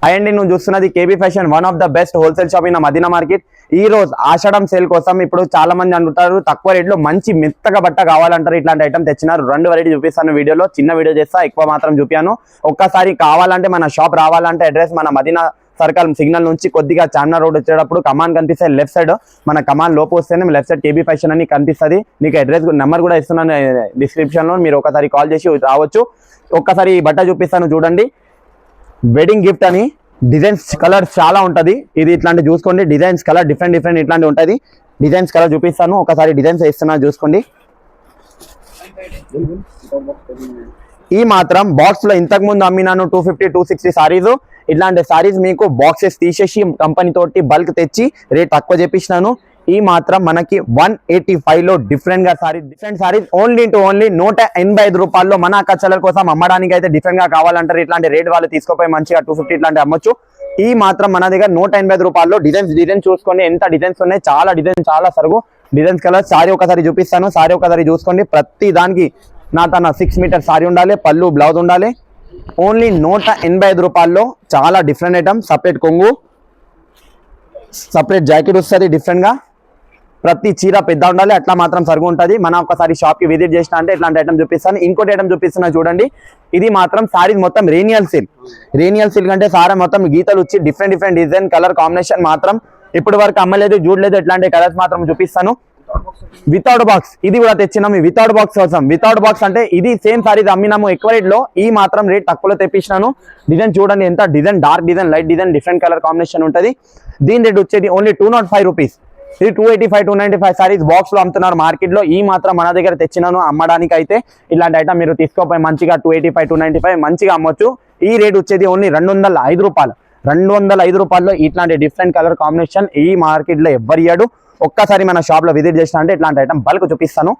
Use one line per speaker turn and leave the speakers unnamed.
And నువ్వు చూస్తున్నది KB fashion, one of the best wholesale shop in Madina market. ఈ రోజు ఆషాఢం సేల్ కోసం ఇప్పుడు చాలా మంది అంటారు తక్కువ రేట్లో మంచి మెత్తగా బట్ట కావాలంటారు. ఇట్లాంటి ఐటమ్ తెచ్చినారు. 2 వెరైటీ చూపిస్తాను వీడియోలో. చిన్న వీడియో చేస్తా, ఎక్కువ మాత్రం చూపాను. ఒక్కసారి కావాలంటే మన షాప్ రావాలంటే అడ్రస్ మన మదీనా సర్కిల్ సిగ్నల్ నుంచి కొద్దిగా చార్మినార్ రోడ్ వచ్చేటప్పుడు కమాన్ కనిపిస్తాయి. లెఫ్ట్ సైడ్ మన కమాన్ లోపు వస్తేనే లెఫ్ట్ సైడ్ కేబీ ఫ్యాషన్ అని కనిపిస్తుంది. మీకు అడ్రస్ నెంబర్ కూడా ఇస్తున్నాను డిస్క్రిప్షన్ లో, మీరు ఒకసారి కాల్ చేసి రావచ్చు. ఒక్కసారి ఈ బట్ట చూపిస్తాను చూడండి. వెడ్డింగ్ గిఫ్ట్ అని డిజైన్స్ కలర్ చాలా ఉంటది. ఇది ఇట్లాంటి చూసుకోండి. డిజైన్స్ కలర్ డిఫరెంట్ ఇట్లాంటి ఉంటది. డిజైన్స్ కలర్ చూపిస్తాను. ఒకసారి డిజైన్స్ ఇస్తున్నా చూసుకోండి. ఈ మాత్రం బాక్స్ లో ఇంతకు ముందు అమ్మినాను 250-260 సారీస్. ఇట్లాంటి సారీస్ మీకు బాక్సెస్ తీసేసి కంపెనీ తోటి బల్క్ తెచ్చి రేట్ తక్కువ చేపించినాను. ఈ మాత్రం మనకి 185 లో డిఫరెంట్ సారీస్ ఓన్లీ 185 రూపాయల్లో మన కచ్చల కోసం అమ్మడానికి అయితే డిఫరెంట్ గా కావాలంటారు. ఇట్లాంటి రేట్ వాళ్ళు తీసుకోపోయి మంచిగా 250 ఇట్లాంటి అమ్మొచ్చు. ఈ మాత్రం మన దగ్గర 185 రూపాయల్లో డిజైన్స్ చూసుకోండి. ఎంత డిజైన్స్ ఉన్నాయి, చాలా డిజైన్స్, చాలా సరుగు డిజైన్స్ కలర్. సారీ ఒకసారి చూపిస్తాను. సారీ ఒకసారి చూసుకోండి. ప్రతి దానికి నా 6 మీటర్ సారీ ఉండాలి, పళ్ళు బ్లౌజ్ ఉండాలి. ఓన్లీ 185 రూపాయల్లో చాలా డిఫరెంట్ ఐటమ్. సపరేట్ కొంగు, సపరేట్ జాకెట్ వస్తుంది డిఫరెంట్ గా. ప్రతి చీర పెద్ద ఉండాలి, అట్లా మాత్రం సరుగు ఉంటుంది. మనం ఒకసారి షాప్ కి విజిట్ చేసిన అంటే ఇట్లాంటి ఐటమ్ చూపిస్తాను. ఇంకోటి ఐటమ్ చూపిస్తున్నా చూడండి. ఇది మాత్రం సారీస్ మొత్తం రేనియల్ సిల్క్ అంటే సారీ మొత్తం గీతలు వచ్చి డిఫరెంట్ డిజైన్ కలర్ కాంబినేషన్ మాత్రం ఇప్పటి వరకు అమ్మలేదు, చూడలేదు. ఇట్లాంటి కలర్స్ మాత్రం చూపిస్తాను. వితౌట్ బాక్స్ ఇది కూడా తెచ్చినాము. వితౌట్ బాక్స్ కోసం. వితౌట్ బాక్స్ అంటే ఇది సేమ్ సారీస్ అమ్మినాము ఎక్కువ రేట్ లో. ఈ మాత్రం రేట్ తక్కువలో తెప్పించినాను. డిజైన్ చూడండి ఎంత design, dark design, light design, different colour combination ఉంటుంది. దీని రేట్ వచ్చేది ఓన్లీ 205 రూపీస్. ఇది 285-295 సారీస్ బాక్స్ లో అమ్ముతున్నారు మార్కెట్ లో. ఈ మాత్రం మన దగ్గర తెచ్చినాను అమ్మడానికి. అయితే ఇలాంటి ఐటమ్ మీరు తీసుకోపోయి మంచిగా 285-295 మంచిగా అమ్మొచ్చు. ఈ రేట్ వచ్చేది ఓన్లీ 205 రూపాయలు. 205 రూపాయల్లో ఇట్లాంటి డిఫరెంట్ కలర్ కాంబినేషన్ ఈ మార్కెట్ లో ఎవ్వరు ఇయ్యడు. ఒక్కసారి మన షాప్ లో విజిట్ చేసిన అంటే ఇట్లాంటి ఐటమ్ బల్క్ చూపిస్తాను.